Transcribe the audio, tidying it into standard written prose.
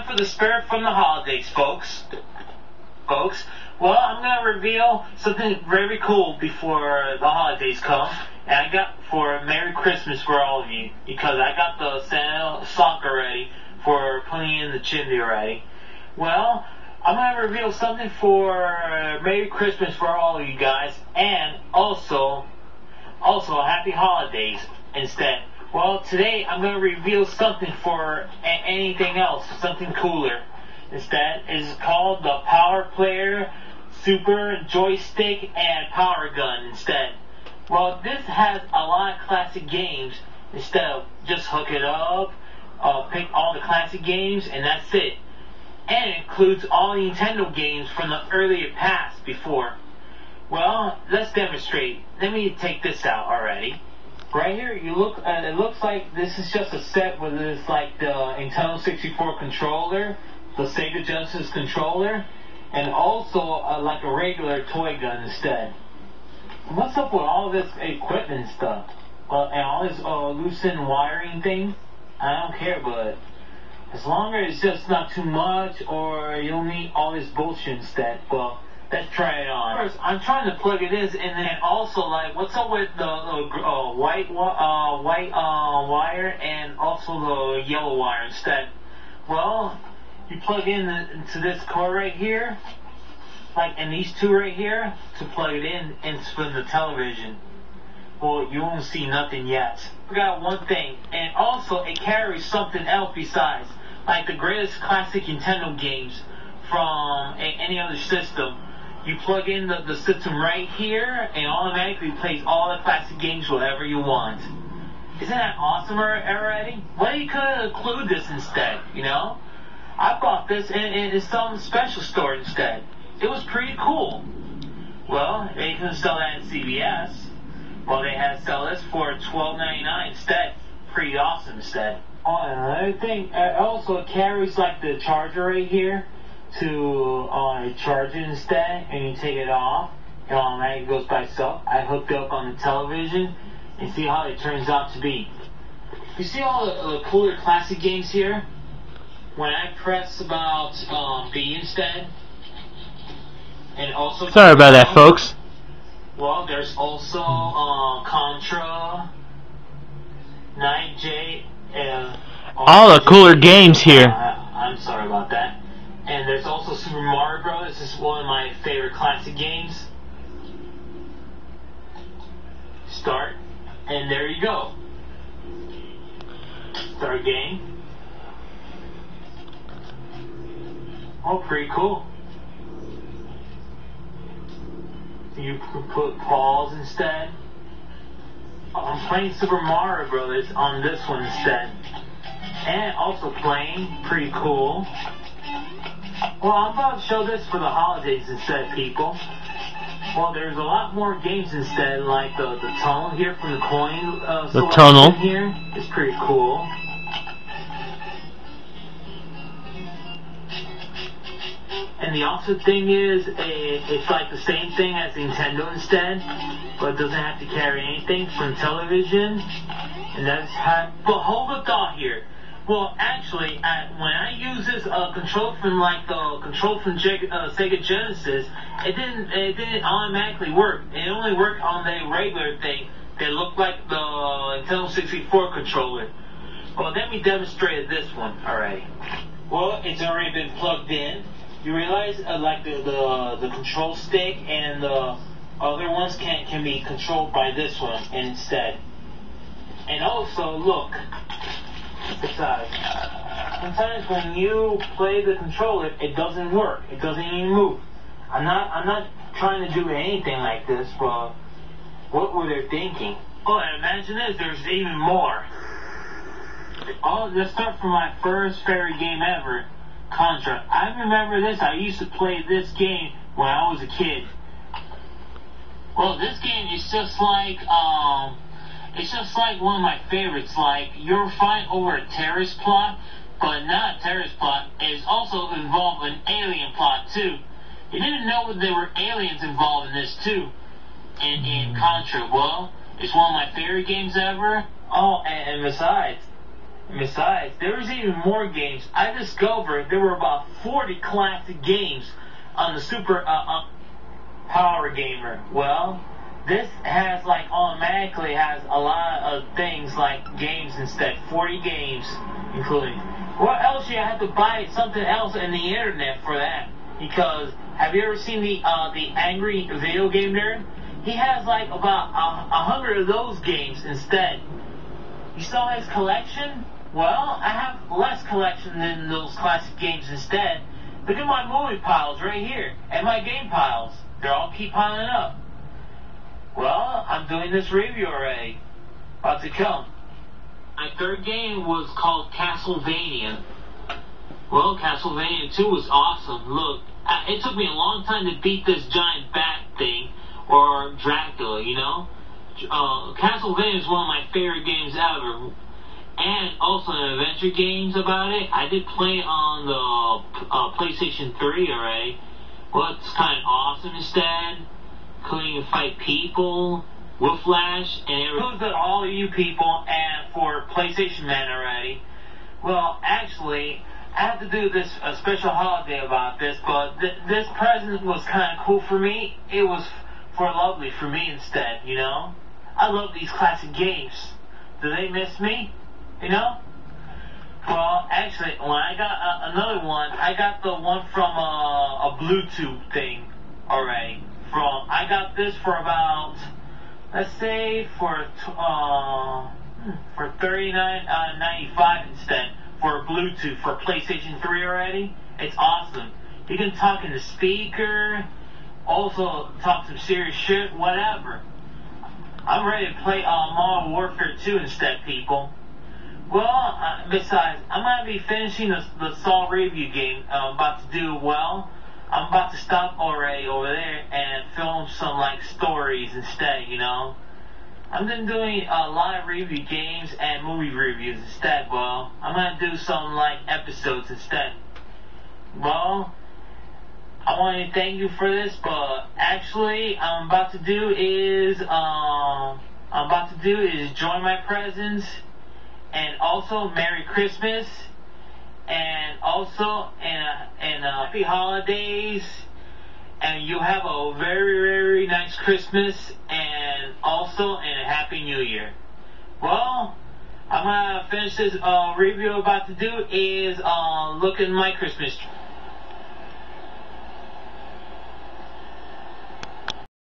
for the spirit from the holidays, folks. Well, I'm going to reveal something very cool before the holidays come. And I got for Merry Christmas for all of you. Because I got the sock already for putting in the chimney already. Well, I'm going to reveal something for Merry Christmas for all of you guys. And also Happy Holidays instead. Well, today I'm going to reveal something for anything else, something cooler. Instead, it's called the Power Player Super Joystick and Power Gun instead. Well, this has a lot of classic games instead of just hook it up, pick all the classic games, and that's it. And it includes all the Nintendo games from the earlier past before. Well, let's demonstrate. Let me take this out already. Right here, it looks like this is just a set with this, like the Nintendo 64 controller, the Sega Genesis controller, and also like a regular toy gun instead. What's up with all this equipment stuff? And all this loose end wiring thing? I don't care, but as long as it's just not too much, or you don't need all this bullshit instead. Well, let's try it on. First, I'm trying to plug it in, and then also, like, what's up with the white wire and also the yellow wire instead? Well, you plug into this cord right here, like, and these two right here, to plug it in and spin the television. Well, you won't see nothing yet. Forgot one thing, and also it carries something else besides, like the greatest classic Nintendo games from any other system. You plug in the system right here, and automatically plays all the classic games whatever you want. Isn't that awesome already? Well, you could include this instead, you know? I bought this in some special store instead. It was pretty cool. Well, they couldn't sell that at CVS. Well, they had to sell this for $12.99 instead. Pretty awesome instead. Oh, and another thing, it also carries like the charger right here to charge it instead, and you take it off, and automatically goes by itself. I hooked it up on the television, and see how it turns out to be. You see all the cooler classic games here? When I press about B instead, and also... Sorry about that, folks. Well, there's also Contra, 9J, all the cooler games here. I'm sorry about that. And there's also Super Mario Bros. This is one of my favorite classic games. Start, and there you go. Start game. Oh, pretty cool. You could put pause instead. I'm playing Super Mario Bros. On this one instead. And also playing, pretty cool. Well, I'm about to show this for the holidays instead, people. Well, there's a lot more games instead, like the tunnel here from the coin. The tunnel here is pretty cool. And the awesome thing is, it's like the same thing as Nintendo instead, but it doesn't have to carry anything from television. And that's how. But hold the thought here. Well, actually, when I use this control from like the control from Sega Genesis, it didn't automatically work. It only worked on the regular thing that looked like the Nintendo 64 controller. Well, let me demonstrate this one already. Well, it's already been plugged in. You realize like the control stick and the other ones can be controlled by this one instead. And also, look. Besides, sometimes when you play the controller, it doesn't work. It doesn't even move. I'm not trying to do anything like this, but what were they thinking? Oh, and imagine this. There's even more. Oh, let's start from my first favorite game ever, Contra. I remember this. I used to play this game when I was a kid. Well, this game is just like it's just like one of my favorites. Like, you're fighting over a terrorist plot, but not a terrorist plot. It's also involved an alien plot, too. You didn't know that there were aliens involved in this, too. In Contra. Well, it's one of my favorite games ever. Oh, and besides, Besides, there was even more games. I discovered there were about 40 classic games on the Super Power Gamer. Well, this has automatically has a lot of things like games instead. 40 games, including. What else you have to buy something else in the internet for that? Because have you ever seen the Angry Video Game Nerd? He has about 100 of those games instead. You saw his collection? Well, I have less collection than those classic games instead. Look at my movie piles right here, and my game piles. They all keep piling up. Well, I'm doing this review already. About to come. My third game was called Castlevania. Well, Castlevania 2 was awesome. Look, it took me a long time to beat this giant bat thing, or Dracula, you know? Castlevania is one of my favorite games ever. And also an adventure games about it. I did play on the PlayStation 3 already. Well, it's kind of awesome instead. Including to fight people, Whiplash, and it includes all you people and for PlayStation Man already. Well, actually, I have to do this a special holiday about this, but this present was kind of cool for me. It was for lovely for me instead, you know? I love these classic games. Do they miss me? You know? Well, actually, when I got another one, I got the one from a Bluetooth thing already. I got this for about, let's say, for $39.95 instead for Bluetooth for PlayStation 3 already. It's awesome. You can talk in the speaker, also talk some serious shit, whatever. I'm ready to play Modern Warfare 2 instead, people. Well, besides, I'm going to be finishing the Saw review game I'm about to do. Well, I'm about to stop already over there and film some stories instead, you know. I've been doing a lot of review games and movie reviews instead. Well, I'm going to do some episodes instead. Well, I want to thank you for this, but actually I'm about to do is join my presents and also Merry Christmas. And also, and happy holidays, and you have a very, very nice Christmas, and also, and a happy New Year. Well, I'm gonna finish this review I'm about to do is look at my Christmas tree.